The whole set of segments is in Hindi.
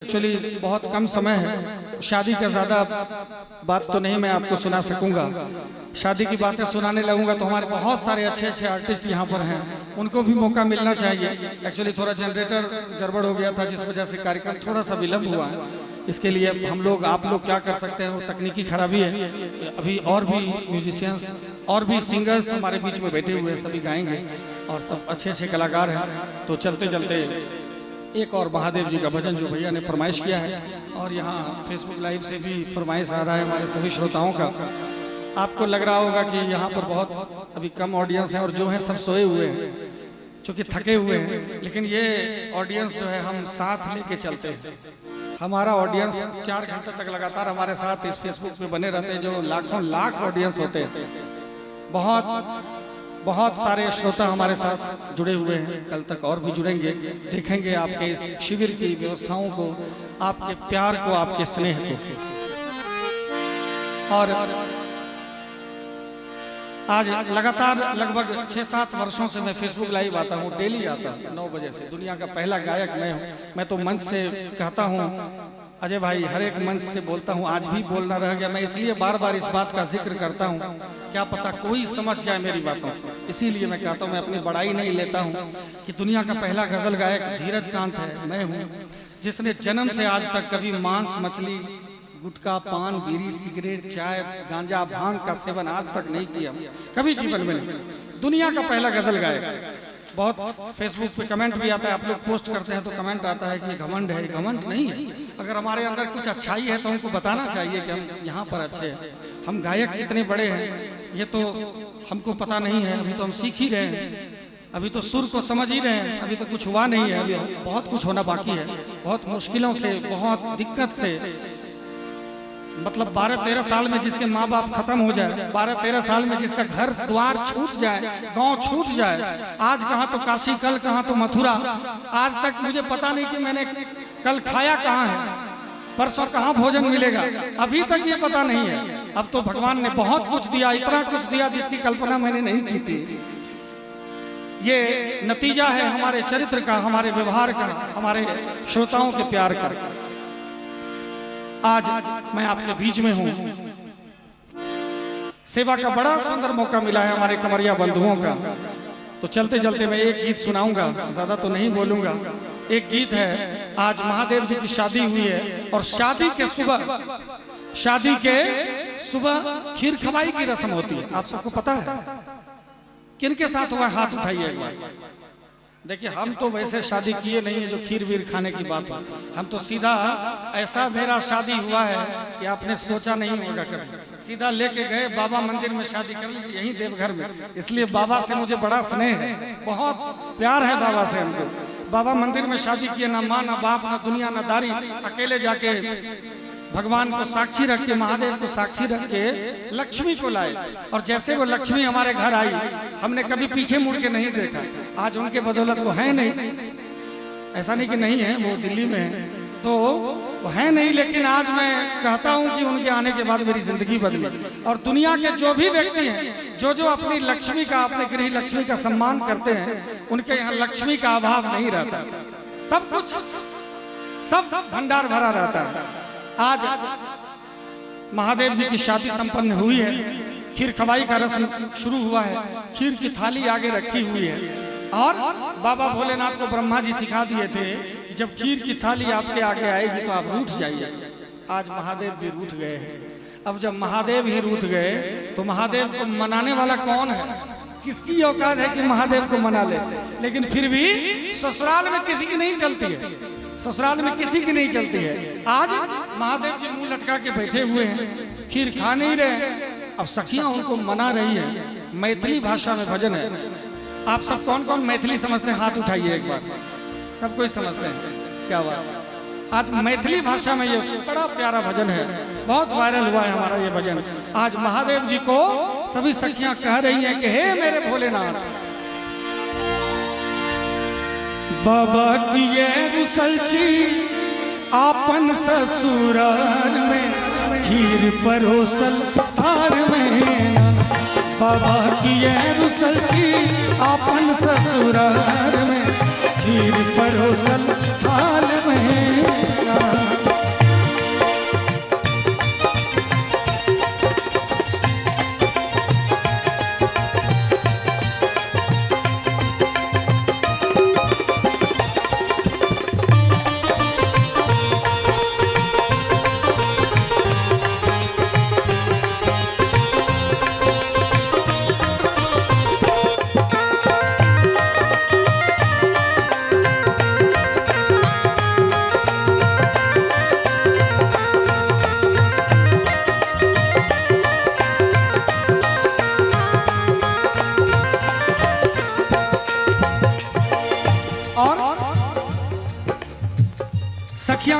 एक्चुअली बहुत कम समय है, शादी का ज़्यादा बात तो नहीं मैं आपको सुना सकूंगा। शादी की बातें सुनाने लगूंगा तो हमारे बहुत सारे अच्छे अच्छे आर्टिस्ट यहाँ पर हैं, उनको भी मौका मिलना चाहिए। एक्चुअली थोड़ा जनरेटर गड़बड़ हो गया था जिस वजह से कार्यक्रम थोड़ा सा विलम्ब हुआ है। इसके लिए हम लोग आप लोग क्या कर सकते हैं, वो तकनीकी खराबी है। अभी और भी म्यूजिशियंस और भी सिंगर्स हमारे बीच में बैठे हुए हैं, सभी गाएंगे और सब अच्छे अच्छे कलाकार हैं। तो चलते चलते एक और महादेव जी का भजन जो भैया ने फरमाइश किया है, और यहाँ फेसबुक लाइव से भी फरमाइश आ रहा है हमारे सभी श्रोताओं का। आपको लग रहा होगा कि यहाँ पर बहुत अभी कम ऑडियंस है और जो है सब सोए हुए हैं, चूँकि थके हुए हैं। लेकिन ये ऑडियंस जो है हम साथ लेके चलते हैं। हमारा ऑडियंस 4 घंटे तक लगातार हमारे साथ इस फेसबुक पे बने रहते हैं, जो लाखों लाख ऑडियंस होते हैं। बहुत सारे श्रोता हमारे साथ जुड़े हुए हैं, कल तक और भी जुड़ेंगे। देखेंगे आपके इस शिविर की व्यवस्थाओं को, आपके प्यार को, आपके स्नेह को। और आज लगातार लगभग 6-7 वर्षों से मैं फेसबुक लाइव आता हूँ, डेली आता हूँ 9 बजे से। दुनिया का पहला गायक मैं हूँ। मैं तो मंच से कहता हूँ अजय भाई, हर एक मंच से बोलता हूँ, आज भी बोलना रह गया। मैं इसलिए बार बार इस बात का जिक्र करता हूँ, क्या पता कोई समझ जाए मेरी बातों को। इसीलिए मैं कहता हूँ, मैं अपनी बड़ाई नहीं लेता हूँ कि दुनिया का पहला गजल गायक धीरज कांत है, मैं हूँ, जिसने जन्म से आज तक कभी मांस मछली गुटखा पान बीड़ी सिगरेट चाय गांजा भांग का सेवन आज तक नहीं किया, कभी जीवन में नहीं। दुनिया का पहला गजल गायक। बहुत फेसबुक पे कमेंट भी आता है, आप लोग पोस्ट करते हैं तो कमेंट आता है कि घमंड है। घमंड नहीं है, अगर हमारे अंदर कुछ अच्छाई है तो हमको बताना चाहिए कि हम यहाँ पर अच्छे हैं। हम गायक कितने बड़े हैं ये तो हमको पता नहीं है, अभी तो हम सीख ही रहे हैं, अभी तो सुर को समझ ही रहे हैं, अभी तो कुछ हुआ नहीं है, अभी बहुत कुछ होना बाकी है। बहुत मुश्किलों से, बहुत दिक्कत से, मतलब 12-13 साल में जिसके माँ बाप खत्म हो जाए, 12-13 साल में जिसका घर द्वार छूट जाए, गांव छूट जाए, आज कहाँ तो काशी, कल कहाँ तो मथुरा, आज तक मुझे पता नहीं कि मैंने कल खाया कहाँ है, परसों कहाँ भोजन मिलेगा, अभी तक ये पता नहीं है। अब तो भगवान ने बहुत कुछ दिया, इतना कुछ दिया जिसकी कल्पना मैंने नहीं की थी। ये नतीजा है हमारे चरित्र का, हमारे व्यवहार का, हमारे श्रोताओं के प्यार का। आज मैं आपके बीच में हूं, सेवा का बड़ा सुंदर मौका मिला है हमारे कमरिया बंधुओं का। तो चलते चलते मैं एक गीत सुनाऊंगा, ज्यादा तो नहीं बोलूंगा। एक गीत है, आज महादेव जी की शादी हुई है और शादी के सुबह खीर खवाई की रस्म होती है। आप सबको पता है? किनके साथ हुआ, हाथ उठाइए एक बार। देखिए, हम तो वैसे शादी किए नहीं है जो खीर वीर खाने की बात हो। हम तो सीधा, ऐसा मेरा शादी हुआ है कि आपने सोचा नहीं होगा कभी। सीधा लेके गए बाबा मंदिर में शादी कर ली, यहीं देवघर में। इसलिए बाबा से मुझे बड़ा स्नेह है, बहुत प्यार है बाबा से हमको। बाबा मंदिर में शादी किए, ना माँ ना बाप ना दुनिया ना दारी, अकेले जाके भगवान को साक्षी रख के, महादेव को साक्षी रख के लक्ष्मी को लाए। और जैसे वो लक्ष्मी हमारे घर आई, हमने कभी पीछे मुड़ के नहीं देखा। आज उनके बदौलत वो है नहीं, ऐसा नहीं कि नहीं है, वो दिल्ली में है तो वो है नहीं, लेकिन आज मैं कहता हूं कि उनके आने के बाद मेरी जिंदगी बदली। और दुनिया के जो भी व्यक्ति हैं, जो अपनी लक्ष्मी का, अपने गृह लक्ष्मी का सम्मान करते हैं, उनके यहाँ लक्ष्मी का अभाव नहीं रहता, सब कुछ, सब भंडार भरा रहता है। आज महादेव जी की शादी संपन्न हुई है, खीर खवाई का रस्म शुरू हुआ है, खीर की थाली आगे रखी हुई है। और बाबा भोलेनाथ को ब्रह्मा जी सिखा दिए थे कि जब खीर की थाली आपके आगे आएगी तो आप रूठ जाइए। आज महादेव भी रूठ गए हैं। अब जब महादेव ही रूठ गए तो महादेव को मनाने वाला कौन है? किसकी औकात है कि महादेव को मना ले? लेकिन फिर भी ससुराल में किसी की नहीं चलती है, ससुराल में किसी की नहीं चलती है। आज महादेव जी मुंह लटका के बैठे हुए हैं, खीर खा नहीं रहे, अब सखियां उनको मना रही है। मैथिली भाषा में भजन है। आप सब कौन कौन मैथिली समझते हैं? हाथ उठाइए एक बार। सब कोई समझते हैं, क्या बात। आज मैथिली भाषा में ये बड़ा प्यारा भजन है, बहुत वायरल हुआ है हमारा ये भजन। आज महादेव जी को सभी सखियां कह रही हैं कि हे मेरे भोलेनाथ, बाबा की ये रुसलची आपन ससुराल में, खीर परोसल थार में ना। बाबा की ये रुसलची आपन ससुराल में, खीर परोसल थाल में ना।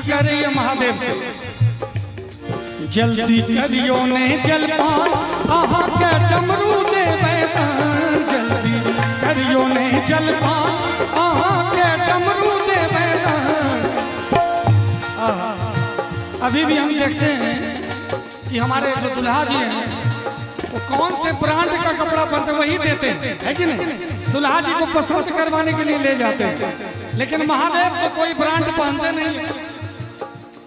कह रही है महादेव से, जल्दी करियो ने जलपान आहा के डमरू दे बैदान, जल्दी करियो ने जलपान आहा के डमरू दे बैदान। अभी भी हम देखते हैं कि हमारे जो दुल्हा जी हैं वो कौन से ब्रांड का कपड़ा पहनते वही देते हैं, है कि नहीं? दुल्हा जी को पसंद करवाने के लिए ले जाते हैं, लेकिन महादेव तो कोई ब्रांड पहनते नहीं।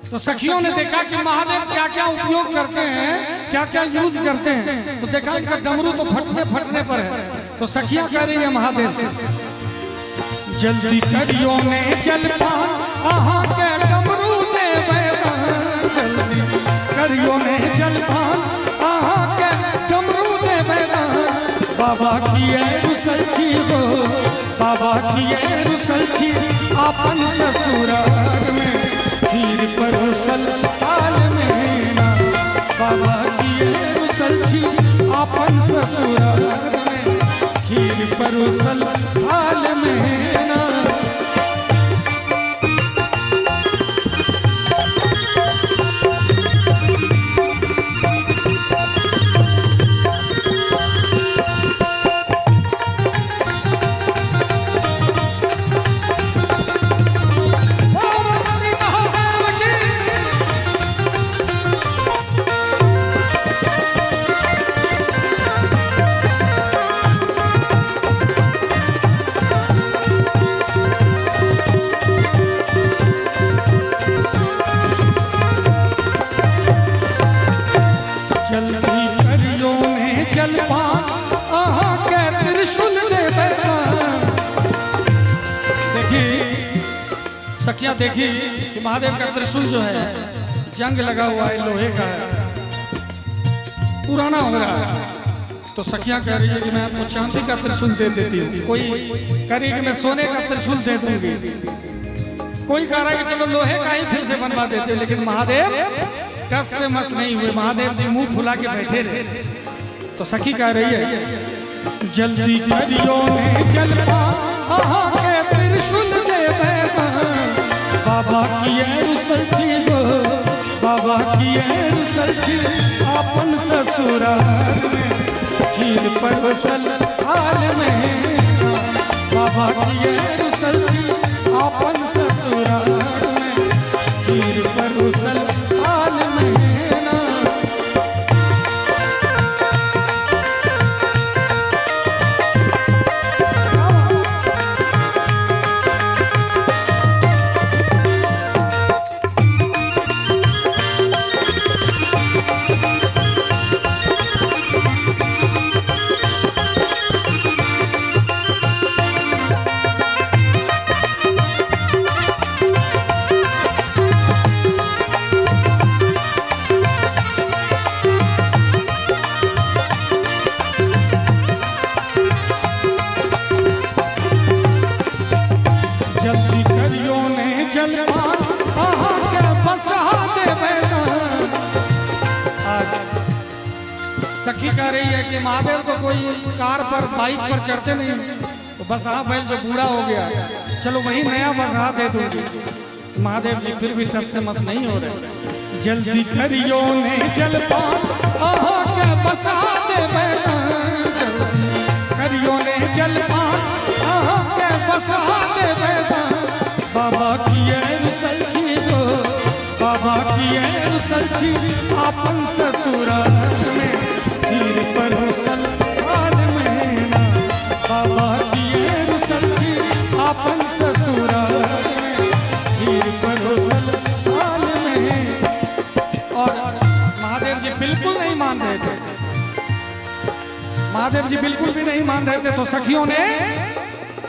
तो सखियों ने देखा कि महादेव क्या क्या उपयोग करते हैं, क्या क्या यूज करते हैं, तो देखा इनका डमरू तो फटने पर है। तो सखियां कह रही है महादेव से, जल्दी करियो ने जलपान आहा के डमरू दे बैदान, जल्दी करियो ने जलपान आहा के डमरू दे बैदान। बाबा की रुसलछी हो, बाबा की रुसलछी आपन ससुराल में, खीर परोसल थाल में ना। बाबा की रुसलछी आपन ससुराल में, खीर परोसल थाल में ना। सखियां देखी कि महादेव का त्रिशूल जो है जंग लगा हुआ है, लोहे का है, पुराना हो रहा है। तो सखियां कह रही है कि मैं आपको चांदी का त्रिशूल दे देती हूँ, कोई कह रही है कि मैं सोने का त्रिशूल दे दूंगी, कोई कह रहा है कि चलो लोहे का ही फिर से बनवा देते। लेकिन महादेव टस से मस नहीं हुए, महादेव जी मुंह फुला के बैठे रहे। तो सखी कह रही है, जल्दी करियो ने जलपान आहा के त्रिशूल दे बैदान। बाबा की रुसलछी हो, बाबा की रुसलछी आपन ससुराल में, खीर परोसल थाल में। बाबा की रुसलछी आपन ससुराल में, खीर परोसल थाल में ना। सखी कह रही है कि महादेव तो कोई कार पर बाइक पर चढ़ते नहीं, तो बस हाँ बैल जो बूढ़ा हो गया, चलो वही नया बस हाँ दे दूंगी। महादेव जी फिर भी टस से मस नहीं हो रहे। जल्दी करियो ने जलपान आहा के बस हाँ दे बैदान, जल्दी करियो ने जलपान आहा के बस हाँ दे बैदान। बाबा की रुसलछी हो, बाबा की रुसलछी आपन ससुराल में, खीर परोसल थाल में ना। बाबा की रुसलछी आपन ससुराल में, खीर परोसल थाल में। और महादेव जी बिल्कुल नहीं मान रहे थे, महादेव जी बिल्कुल भी नहीं मान रहे थे। तो सखियों ने,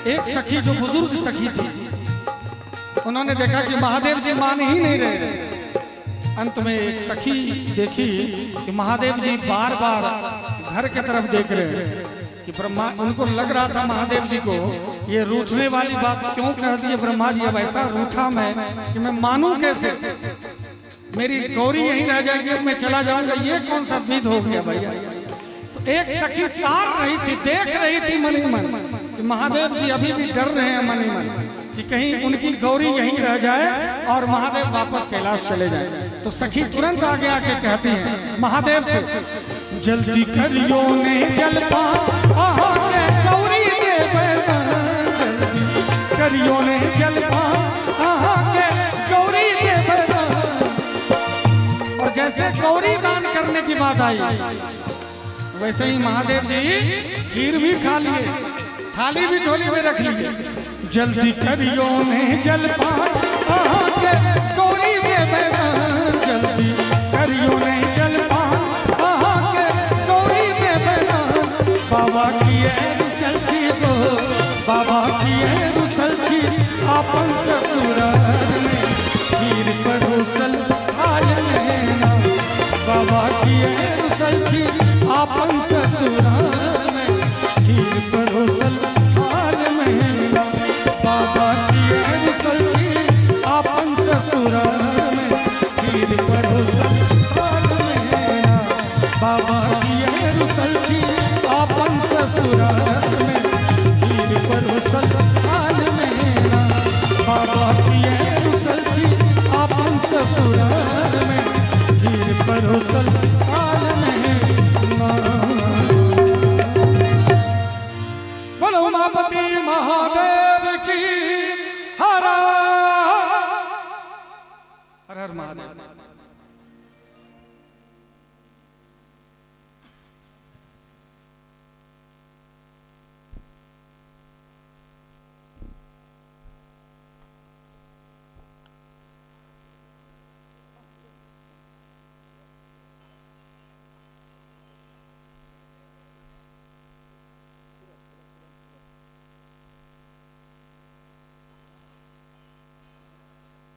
एक सखी जो बुजुर्ग सखी थी, उन्होंने देखा कि महादेव जी मान ही नहीं रहे। अंत में एक सखी देखी कि महादेव जी बार बार घर के तरफ देख रहे हैं कि ब्रह्मा, उनको लग रहा था महादेव जी को ये रूठने वाली बात क्यों कह दी है ब्रह्मा जी। अब ऐसा रूठा मैं कि मैं मानूं कैसे, मेरी गौरी यहीं रह जाएगी, अब मैं चला जाऊंगा, ये कौन सा विध हो गया भैया। तो एक सखी तार रही थी, देख रही थी मन ही मन कि महादेव जी अभी भी डर रहे हैं मन ही मन। कि कहीं उनकी गौरी यहीं रह जाए और महादेव वापस कैलाश चले जाए। तो सखी तुरंत आगे आके कहती हैं महादेव से, जल्दी करियो ने जलपान आहा के गौरी देवता, जल्दी करियो ने जलपान आहा के गौरी देवता। और जैसे गौरी दान करने की बात आई वैसे ही महादेव जी खीर भी खा लिए, थाली भी झोली में रख लिए। जल्दी करियो ने जलपान आहा के गौरी देवता, जल्दी करियो ने जलपान आहा के गौरी देवता। बाबा की रुसलछी गो, बाबा की रुसलछी आपन ससुराल में खीर परोसल हाल लेना। बाबा की रुसलछी आपन ससुराल में खीर परोसल हाल मेला। बाबा की रुसलछी आपन ससुराल में खीर परोसल हाल मेला। बाबा की रुसलछी आपन ससुराल में खीर परोसल हाल मेला। बाबा की रुसलछी आपन ससुराल में खीर परोसल हाल मेला। बोलो उमापति महादेव की हर हर महादेव।